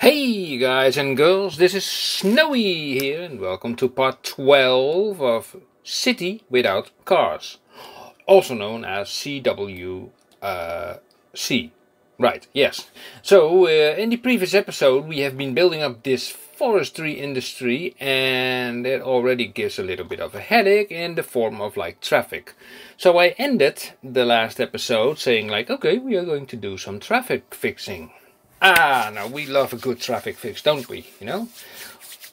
Hey guys and girls, this is Snowy here and welcome to part 12 of City Without Cars, also known as CWC. Right, yes. So in the previous episode we have been building up this forestry industry, and it already gives a little bit of a headache in the form of like traffic. So I ended the last episode saying like, okay, we are going to do some traffic fixing. Now we love a good traffic fix, don't we?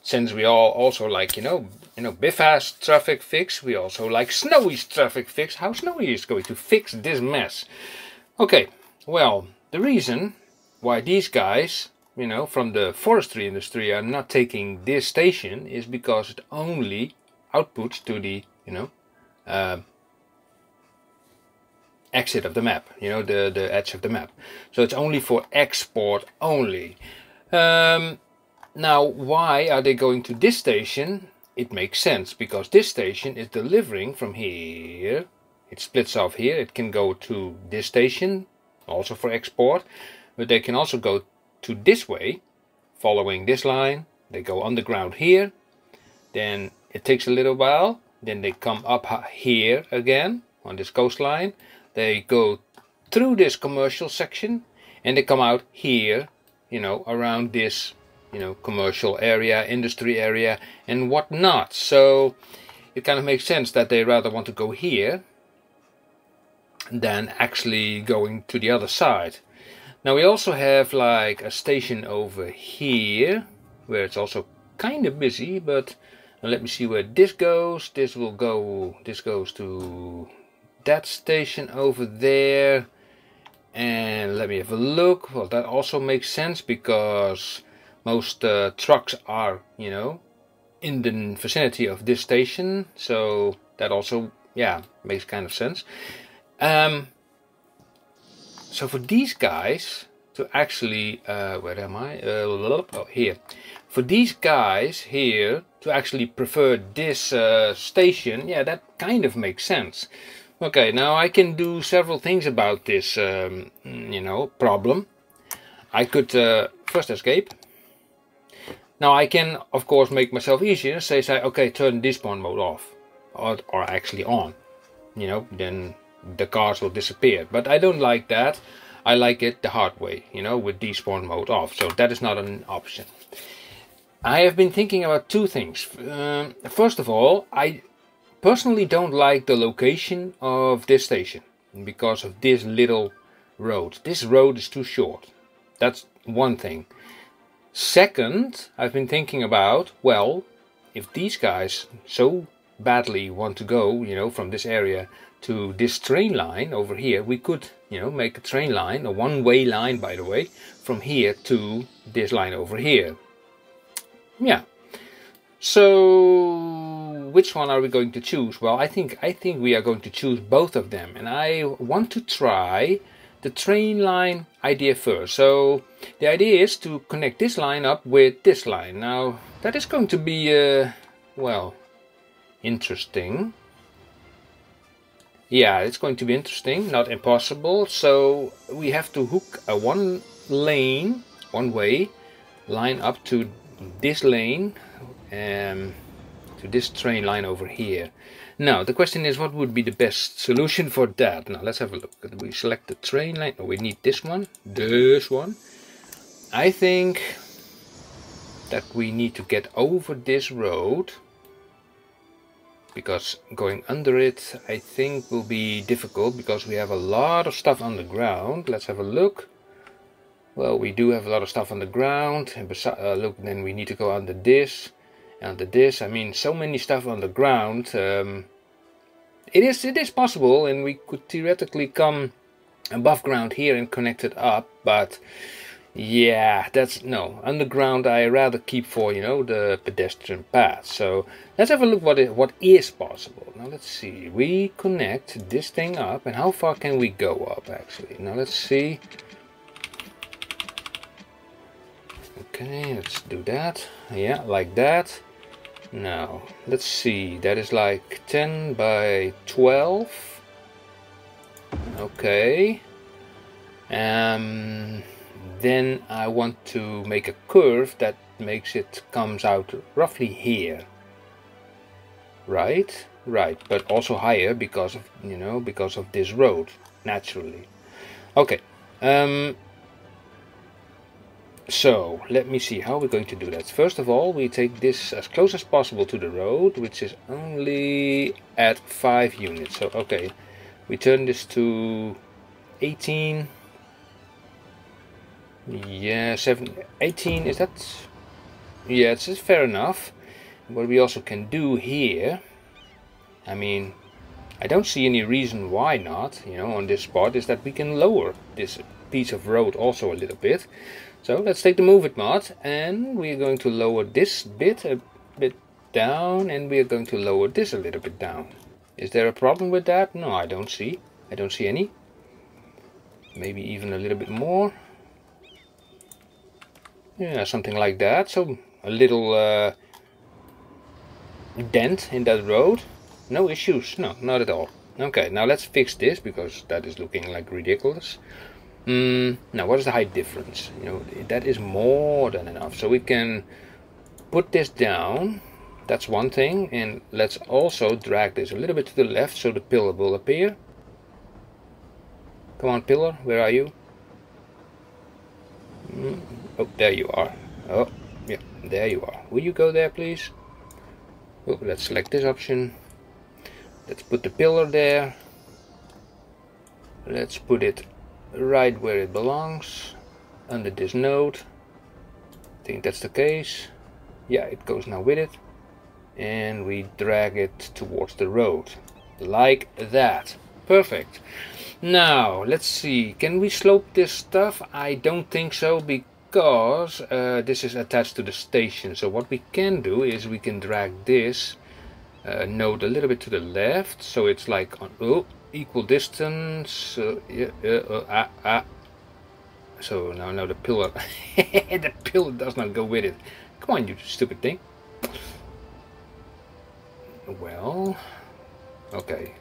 Since we all also like, Biff's traffic fix, we also like Snowy's traffic fix. How Snowy is going to fix this mess. Okay, well, the reason why these guys, from the forestry industry are not taking this station is because it only outputs to the, exit of the map, the edge of the map. So it's only for export only. Now, why are they going to this station? It makes sense, because this station is delivering from here. It splits off here. It can go to this station, also for export. But they can also go to this way, following this line. They go underground here. Then it takes a little while. Then they come up here again, on this coastline. They go through this commercial section and they come out here, around this, commercial area, industry area and whatnot. So it kind of makes sense that they rather want to go here than actually going to the other side. Now we also have like a station over here where it's also kind of busy, but let me see where this goes. This goes to that station over there, and let me have a look. Well, that also makes sense because most trucks are, in the vicinity of this station, so that also, makes kind of sense. So for these guys to actually, where am I? Oh, here. For these guys here to actually prefer this station, that kind of makes sense. Okay, now I can do several things about this, problem. I could first escape. Now I can, of course, make myself easier. Say, okay, turn despawn mode off, or actually on. Then the cars will disappear. But I don't like that. I like it the hard way, with despawn mode off. So that is not an option. I have been thinking about two things. First of all, I personally don't like the location of this station because of this little road. This road is too short. That's one thing. Second, I've been thinking about, well, if these guys so badly want to go, from this area to this train line over here, we could, make a train line, a one-way line, by the way, from here to this line over here. Yeah. So which one are we going to choose? Well, I think we are going to choose both of them, and I want to try the train line idea first. So the idea is to connect this line up with this line. Now that is going to be well, interesting. Yeah, it's going to be interesting, not impossible. So we have to hook a one-way line up to this lane, to this train line over here. Now the question is, what would be the best solution for that? Now let's have a look. We select the train line. Oh, we need this one. I think that we need to get over this road, because going under it I think will be difficult because we have a lot of stuff on the ground. Let's have a look. Well, we do have a lot of stuff on the ground, and look, then we need to go under this. Under this, I mean, so many stuff on the ground. It is possible, and we could theoretically come above ground here and connect it up, but yeah, no, underground I rather keep for, the pedestrian path. So let's have a look what is possible. Now let's see, we connect this thing up, and how far can we go up actually? Now let's see. Okay, let's do that. Yeah, like that. Now, let's see, that is like 10 by 12. Okay. then I want to make a curve that makes it comes out roughly here. Right, but also higher because of, you know, because of this road, naturally. Okay, so let me see how we're going to do that. First of all, we take this as close as possible to the road, which is only at 5 units. So okay, we turn this to 18. Yeah, 18, is that? Yeah, it's fair enough. What we also can do here, I mean, I don't see any reason why not, you know, on this spot, is that we can lower this piece of road also a little bit. So let's take the Move It mod, and we're going to lower this bit a bit down, and we're going to lower this a little bit down. Is there a problem with that? No, I don't see any. Maybe even a little bit more. Yeah, something like that. So a little dent in that road. No issues. No, not at all. Okay, now let's fix this, because that is looking like ridiculous. Now what is the height difference? You know, that is more than enough. So we can put this down. That's one thing. And let's also drag this a little bit to the left so the pillar will appear. Come on, pillar, where are you? Oh, there you are. Oh, yeah, there you are. Will you go there, please? Oh, let's select this option. Let's put the pillar there. Let's put it right where it belongs, under this node. I think that's the case. Yeah, it goes now with it. And we drag it towards the road. Like that. Perfect. Now, let's see. Can we slope this stuff? I don't think so, because this is attached to the station. So what we can do is we can drag this node a little bit to the left. So it's like on equal distance. So now the pillar. The pillar does not go with it. Come on, you stupid thing. Well, okay.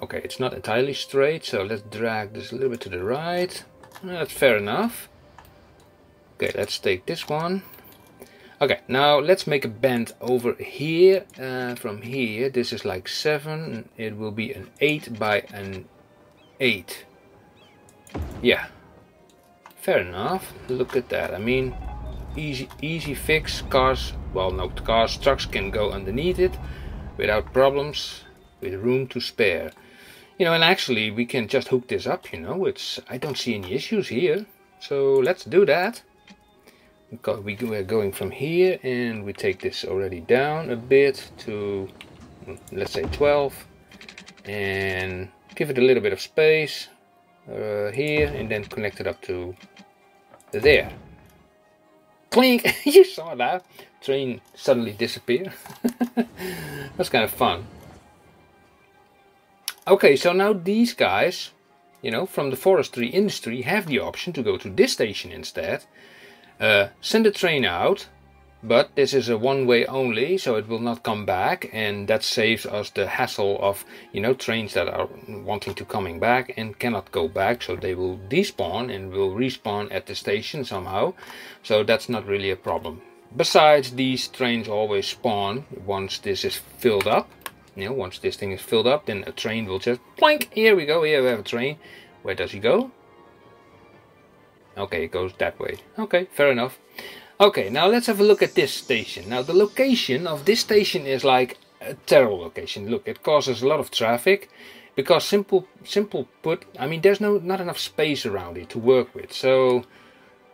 Okay, it's not entirely straight, so let's drag this a little bit to the right. That's fair enough. Okay, let's take this one. Okay, now let's make a bend over here. From here, this is like 7. It will be an 8 by an 8. Yeah, fair enough. Look at that. I mean, easy fix. Cars, well, no, cars, trucks can go underneath it without problems, with room to spare. You know, and actually we can just hook this up, you know, I don't see any issues here. So let's do that. Because we're going from here, and we take this already down a bit to, let's say 12. And give it a little bit of space here, and then connect it up to there. Clink! You saw that? Train suddenly disappear. That's kind of fun. Okay, so now these guys, you know, from the forestry industry have the option to go to this station instead. Send the train out, but this is a one-way only, so it will not come back, and that saves us the hassle of, you know, trains that are wanting to coming back and cannot go back, so they will despawn and will respawn at the station somehow. So that's not really a problem. Besides, these trains always spawn once this is filled up. You know, once this thing is filled up, then a train will just plank. Here we go. Here we have a train. Where does he go? Okay, it goes that way. Okay, fair enough. Okay, now let's have a look at this station. Now the location of this station is like a terrible location. Look, it causes a lot of traffic because simple put, I mean, there's not enough space around it to work with. So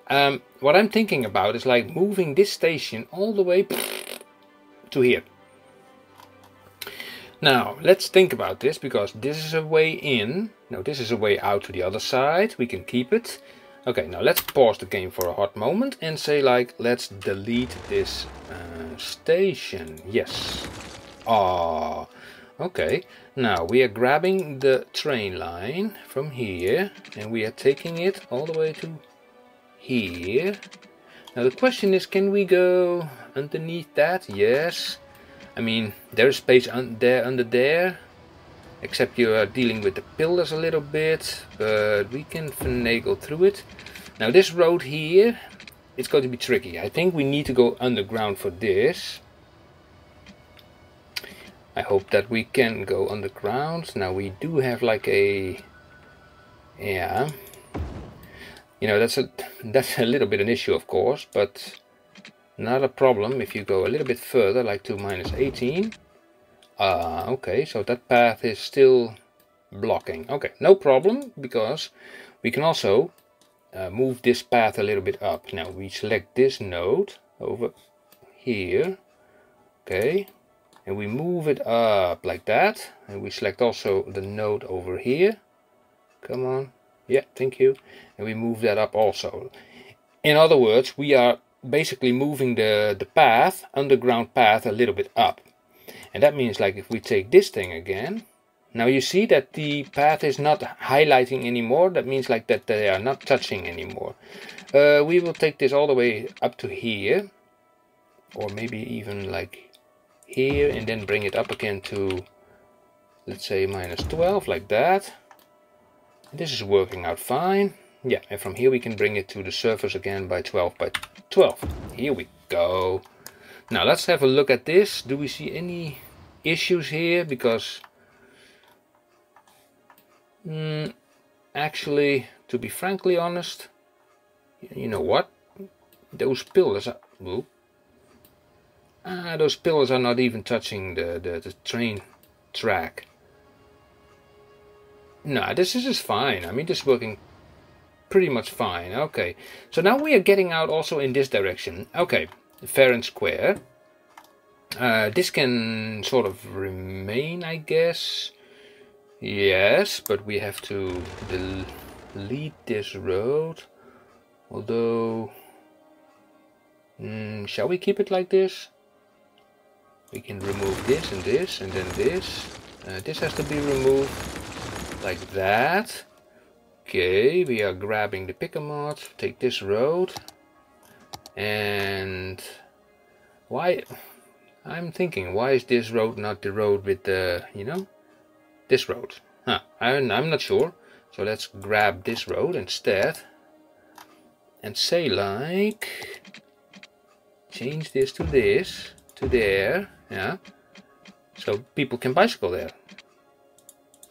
what I'm thinking about is like moving this station all the way to here. Now, let's think about this, because this is a way in. No, this is a way out to the other side. We can keep it. Okay, now let's pause the game for a hot moment and say, like, let's delete this station. Yes. Ah, okay. Now, we are grabbing the train line from here, and we are taking it all the way to here. Now, the question is, can we go underneath that? Yes. I mean, there is space there under there. except you are dealing with the pillars a little bit, but we can finagle through it. Now this road here, it's going to be tricky. I think we need to go underground for this. I hope that we can go underground. Now we do have like a, yeah, you know, that's a little bit an issue, of course, but not a problem if you go a little bit further, like to -18. Okay, so that path is still blocking. Okay, no problem, because we can also move this path a little bit up. Now we select this node over here, okay, and we move it up like that, and we select also the node over here. Come on, yeah, thank you. And we move that up also. In other words, we are basically moving the path, underground path, a little bit up. And that means, like, if we take this thing again, now you see that the path is not highlighting anymore. That means like that they are not touching anymore. We will take this all the way up to here, or maybe even like here, and then bring it up again to, let's say, -12, like that. This is working out fine. Yeah, and from here we can bring it to the surface again by 12 by 12. Here we go. Now let's have a look at this. Do we see any issues here? Because actually, to be frankly honest, you know what? Those pillars are, those pillars are not even touching the train track. No, this is fine. I mean, this is working pretty much fine. Okay, so now we are getting out also in this direction. Okay, fair and square. This can sort of remain, I guess. Yes, but we have to delete this road. Although, shall we keep it like this? We can remove this and this and then this. This has to be removed like that. Okay, we are grabbing the Picamod, take this road. And why, I'm thinking, why is this road not the road with the, you know, this road? Huh, I'm not sure. So let's grab this road instead. And say like, change this to this, to there, yeah. So people can bicycle there.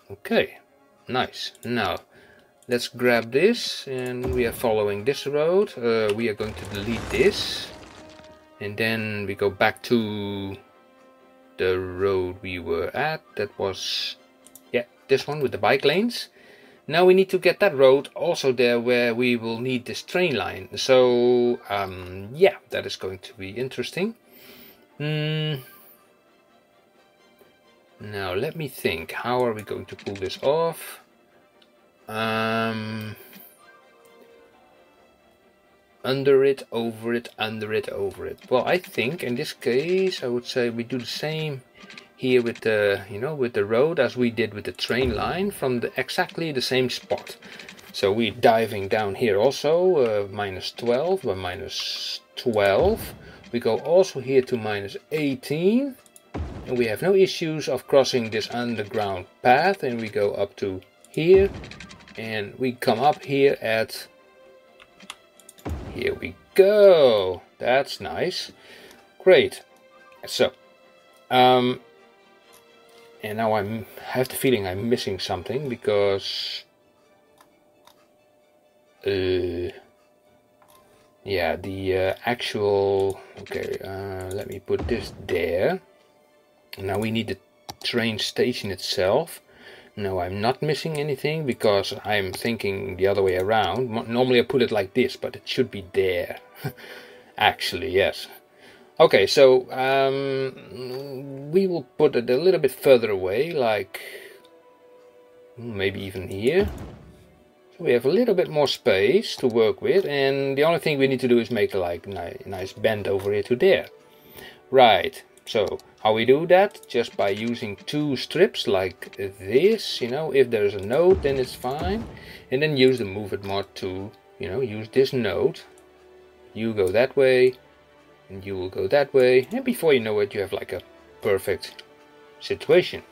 Okay, nice. Now, let's grab this, and we are following this road. We are going to delete this, and then we go back to the road we were at. That was, yeah, this one with the bike lanes. Now we need to get that road also there where we will need this train line. So, yeah, that is going to be interesting. Now let me think, how are we going to pull this off? Under it, over it, under it, over it. Well, I think in this case I would say we do the same here with the, you know, with the road as we did with the train line, from exactly the same spot. So we're diving down here also, -12 by -12. We go also here to -18. And we have no issues of crossing this underground path, and we go up to here, and we come up here at, here we go. That's nice. Great. So, and now I have the feeling I'm missing something, because yeah, the actual, okay, let me put this there. Now we need the train station itself. No, I'm not missing anything, because I'm thinking the other way around. Normally I put it like this, but it should be there. Actually, yes. Okay, so we will put it a little bit further away, like maybe even here. So we have a little bit more space to work with, and the only thing we need to do is make a like nice bend over here to there. Right. So how we do that? Just by using two strips like this, you know, if there's a node then it's fine. And then use the move it mod to, you know, use this node. You go that way, and you will go that way, and before you know it you have like a perfect situation.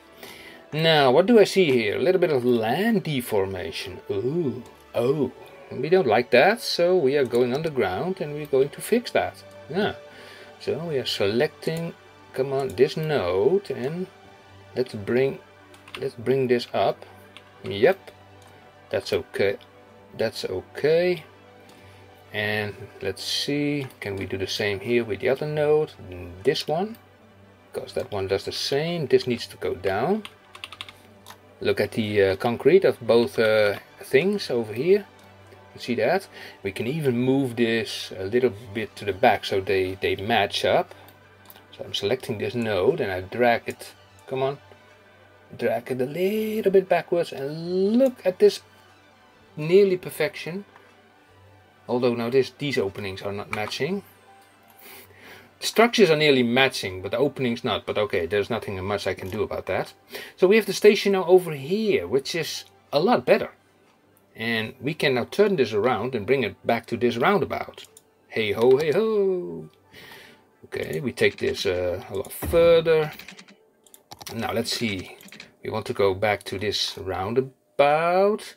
Now, what do I see here? A little bit of land deformation. Ooh, oh, we don't like that, so we are going underground and we're going to fix that. Yeah, so we are selecting, come on, this node, and let's bring this up. Yep, that's okay. That's okay. And let's see, can we do the same here with the other node? This one, because that one does the same. This needs to go down. Look at the concrete of both things over here. You see that? We can even move this a little bit to the back so they match up. So I'm selecting this node and I drag it, come on, drag it a little bit backwards, and look at this nearly perfection. Although now these openings are not matching. The structures are nearly matching, but the openings not. But okay, there's nothing much I can do about that. So we have the station now over here, which is a lot better. And we can now turn this around and bring it back to this roundabout. Hey ho, hey ho. Okay, we take this a lot further. Now let's see. We want to go back to this roundabout.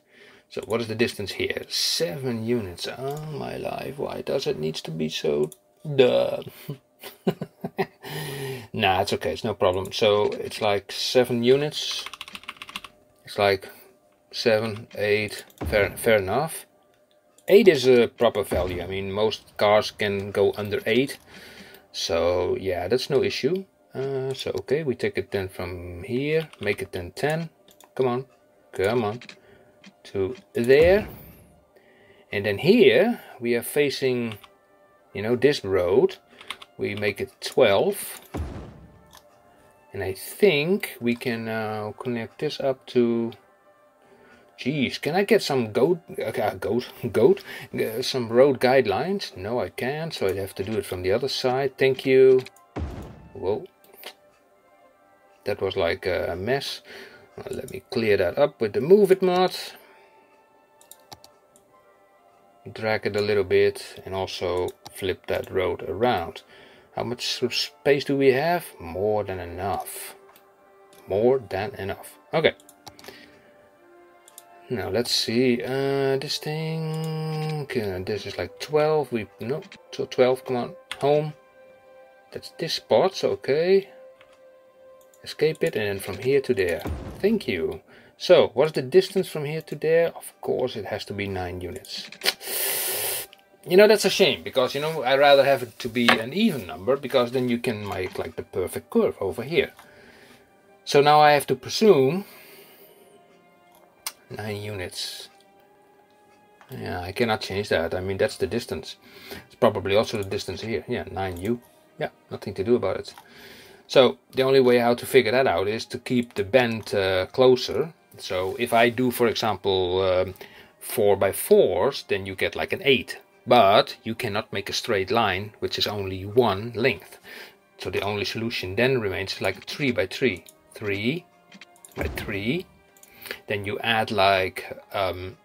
So what is the distance here? 7 units. Oh my life, why does it need to be so duh? Nah, it's okay, it's no problem. So it's like 7 units. It's like 7, 8, fair enough. 8 is a proper value. I mean, most cars can go under 8. So yeah, that's no issue. So okay, we take it then from here, make it then 10. Come on, come on. To there. And then here we are facing, you know, this road. We make it 12. And I think we can now connect this up to... Geez, can I get some some road guidelines? No, I can't, so I have to do it from the other side. Thank you. Whoa. That was like a mess. Let me clear that up with the Move It mod. Drag it a little bit and also flip that road around. How much space do we have? More than enough. More than enough. Okay. Now let's see. This thing. This is like 12. No. So 12. Come on. Home. That's this spot. So okay. Escape it and then from here to there. Thank you. So what's the distance from here to there? Of course it has to be 9 units. You know, that's a shame, because, you know, I'd rather have it to be an even number, because then you can make like the perfect curve over here. So now I have to presume 9 units. Yeah, I cannot change that. I mean, that's the distance. It's probably also the distance here. Yeah, 9u. Yeah, nothing to do about it. So the only way how to figure that out is to keep the bend closer. So if I do, for example, 4x4s, then you get like an 8. But you cannot make a straight line, which is only one length. So the only solution then remains like 3x3. 3x3. Then you add like, well,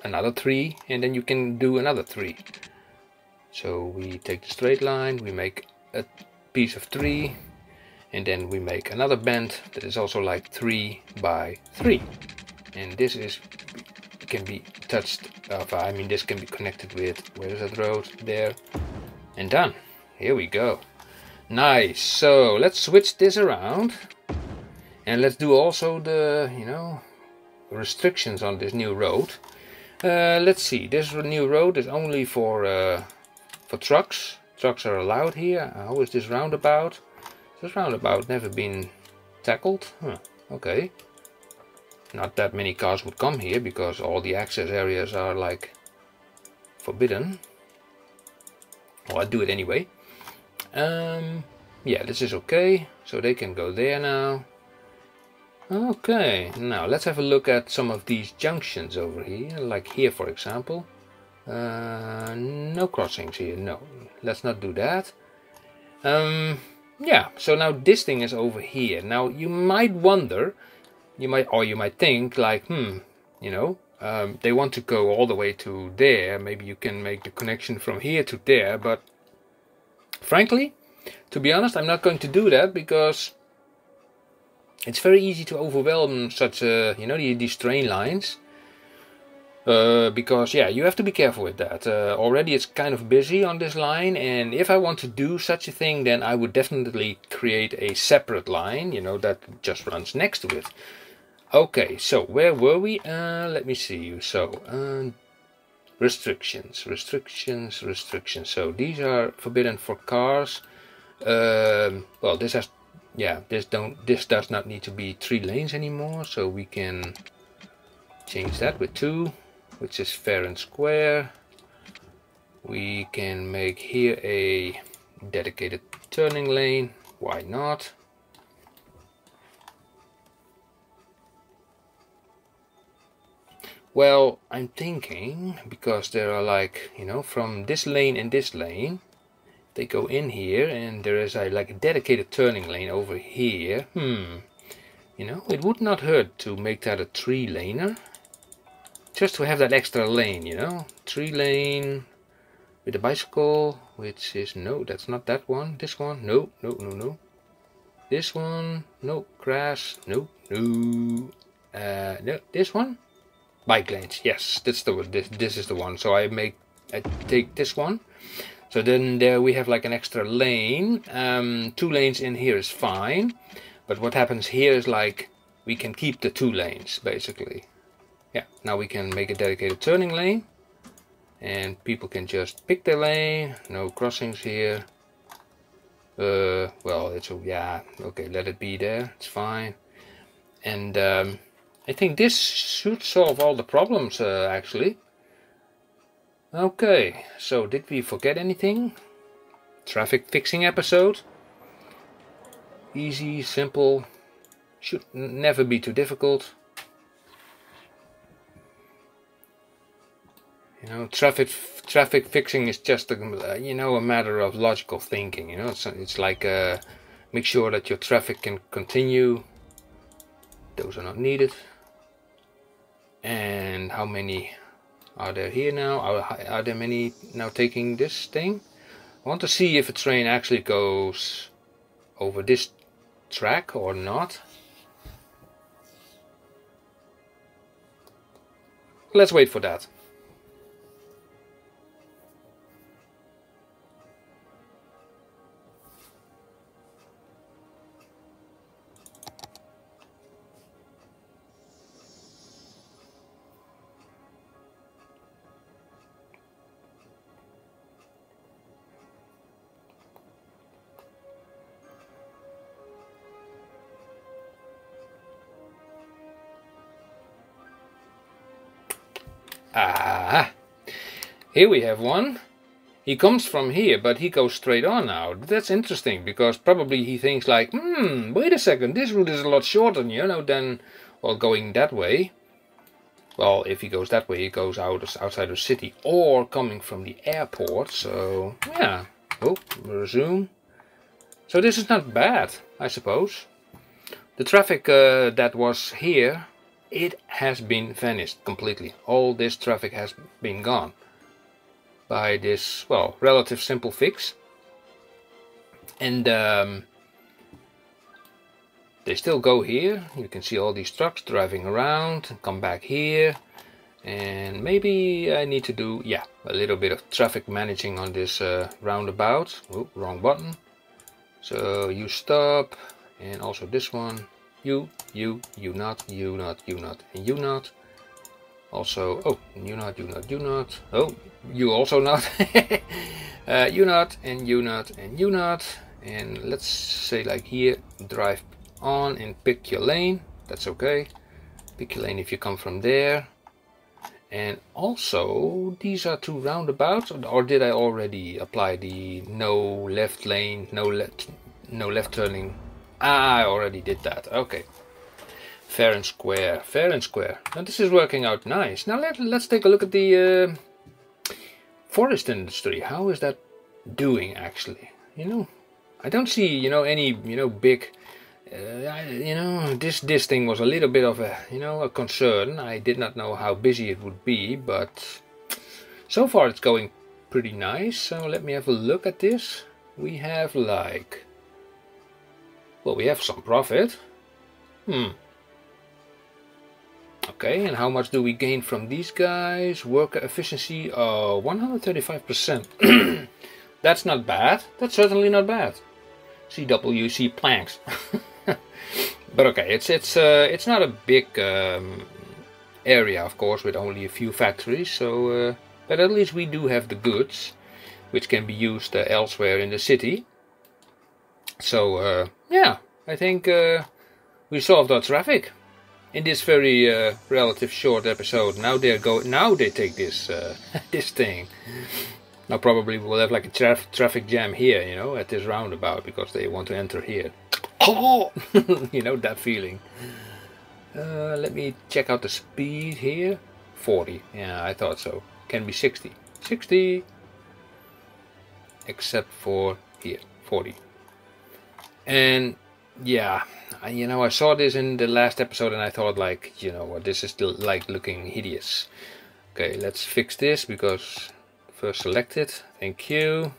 another 3, and then you can do another 3. So we take the straight line, we make a piece of 3, and then we make another bend that is also like 3x3. And this can be touched, I mean, this can be connected with, where is that road? There. And done. Here we go. Nice. So let's switch this around. And let's do also the, you know, restrictions on this new road. Let's see. This new road is only for trucks. Trucks are allowed here. How is this roundabout? This roundabout never been tackled. Huh. Okay. Not that many cars would come here because all the access areas are like forbidden. Well, I'll do it anyway. Yeah, this is okay. So they can go there now. Okay, now let's have a look at some of these junctions over here. Like here, for example. No crossings here. No, let's not do that. Yeah, so now this thing is over here. Now you might wonder, you might think like, you know, they want to go all the way to there. Maybe you can make the connection from here to there, but frankly, To be honest, I'm not going to do that because it's very easy to overwhelm such these train lines. Because yeah, you have to be careful with that. Already it's kind of busy on this line, and if I want to do such a thing, then I would definitely create a separate line, that just runs next to it. Okay, so where were we? Let me see. So restrictions. So these are forbidden for cars. Well, this does not need to be 3 lanes anymore, so we can change that with 2. Which is fair and square. We can make here a dedicated turning lane. Why not? Well, I'm thinking, because there are like, from this lane and this lane, they go in here and there is like a dedicated turning lane over here. It would not hurt to make that a 3-laner. Just to have that extra lane, 3-lane with a bicycle, which is, no, that's not that one. This one, no. This one, no. Grass, no. No, this one, bike lanes. Yes, that's the one. This is the one. So I take this one. So then there we have like an extra lane. 2 lanes in here is fine, but what happens here is like we can keep the 2 lanes basically. Yeah, now we can make a dedicated turning lane and people can just pick their lane, no crossings here. Well, okay, let it be there, it's fine. And I think this should solve all the problems actually. Okay, so did we forget anything? Traffic fixing episode. Easy, simple, should never be too difficult. Traffic fixing is just a matter of logical thinking. It's like make sure that your traffic can continue. Those are not needed. And how many are there here now? Are there many now taking this thing? I want to see if a train actually goes over this track or not. Let's wait for that. Ah, here we have one. He comes from here, but he goes straight on now. That's interesting, because probably he thinks like, wait a second, this route is a lot shorter, than, well, going that way. Well, if he goes that way, he goes outside the city, or coming from the airport, so, yeah. Oh, resume. So this is not bad, I suppose. The traffic that was here, it has been vanished completely. All this traffic has been gone by this, well, relative simple fix. And they still go here. You can see all these trucks driving around, come back here. And maybe I need to do, a little bit of traffic managing on this roundabout. Oh, wrong button. So you stop, and also this one. You not, and you not. Also, oh, you not. Oh, you also not. You not, and you not, and you not. And let's say like here, drive on and pick your lane. That's okay. Pick your lane if you come from there. And also, these are 2 roundabouts, or did I already apply the no left lane, no left turning? I already did that. Okay. Fair and square. Now this is working out nice. Now let's take a look at the forest industry. How is that doing actually? I don't see any big. This thing was a little bit of a concern. I did not know how busy it would be, but so far it's going pretty nice. So let me have a look at this. we have like, well, we have some profit. Okay, and how much do we gain from these guys? Worker efficiency, 135%. That's not bad. That's certainly not bad. CWC planks. But okay, it's not a big area, of course, with only a few factories. So, but at least we do have the goods, which can be used elsewhere in the city. So yeah, I think we solved our traffic in this very relative short episode. Now they take this this thing. Now probably we'll have like a traffic jam here, you know, at this roundabout because they want to enter here. Oh, you know that feeling. Let me check out the speed here. 40. Yeah, I thought so. Can be 60. 60. Except for here, 40. And yeah, you know, I saw this in the last episode and I thought like, you know what, this is still like looking hideous. Okay, let's fix this because first select it. Thank you.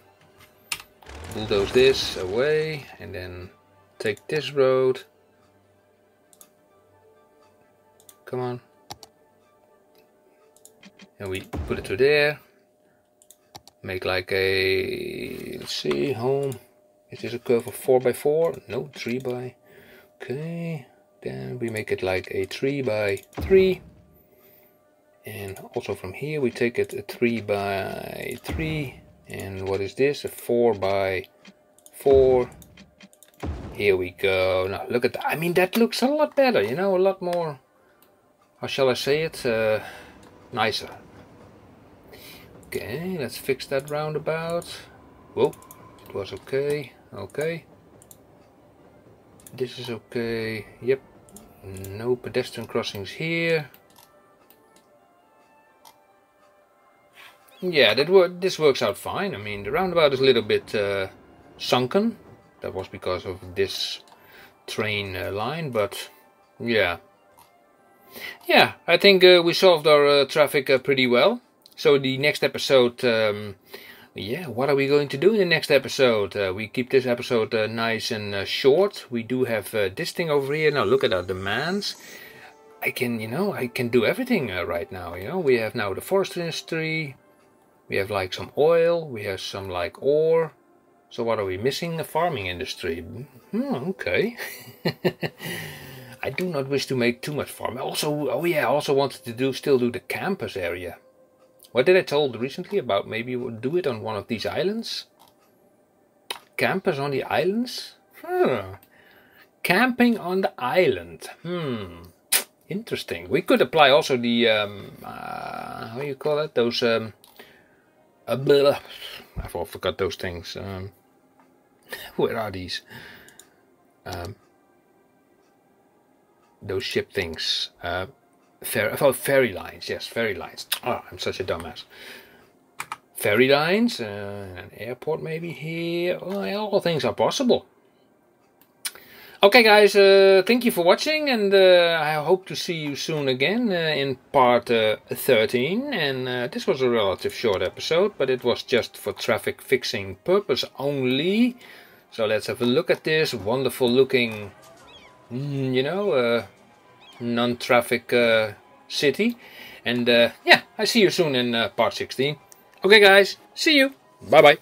Bulldoze this away and then take this road. Come on. And we put it to there. Make like a, let's see, home. Is this a curve of 4x4? No, 3x. Okay. Then we make it like a 3x3. And also from here we take it a 3x3. And what is this? A 4x4. Here we go. Now look at that. I mean, that looks a lot better, you know, a lot more, how shall I say it, nicer. Okay, let's fix that roundabout. Whoa, it was okay. Okay. This is okay. Yep. No pedestrian crossings here. Yeah, this works out fine. I mean, the roundabout is a little bit sunken. That was because of this train line, but yeah. Yeah, I think we solved our traffic pretty well. So the next episode, yeah, what are we going to do in the next episode? We keep this episode nice and short. We do have this thing over here. Now look at our demands. I can, you know, I can do everything right now. You know, we have now the forestry industry. We have like some oil. We have some like ore. So what are we missing? The farming industry. Okay. I do not wish to make too much farm. Also, oh yeah, I also wanted to still do the campus area. What did I told recently about maybe we'll do it on one of these islands? Campus on the islands? Camping on the island. Interesting. We could apply also the how you call it? Those I forgot those things. Where are these? Those ship things. Ferry lines. Yes, ferry lines. Oh, I'm such a dumbass. Ferry lines, an airport maybe here. Well, all things are possible. Okay, guys, thank you for watching, and I hope to see you soon again in part 13. And this was a relative short episode, but it was just for traffic fixing purpose only. So let's have a look at this wonderful looking, you know, non-traffic city. And yeah, I see you soon in part 16. Okay, guys, see you. Bye bye.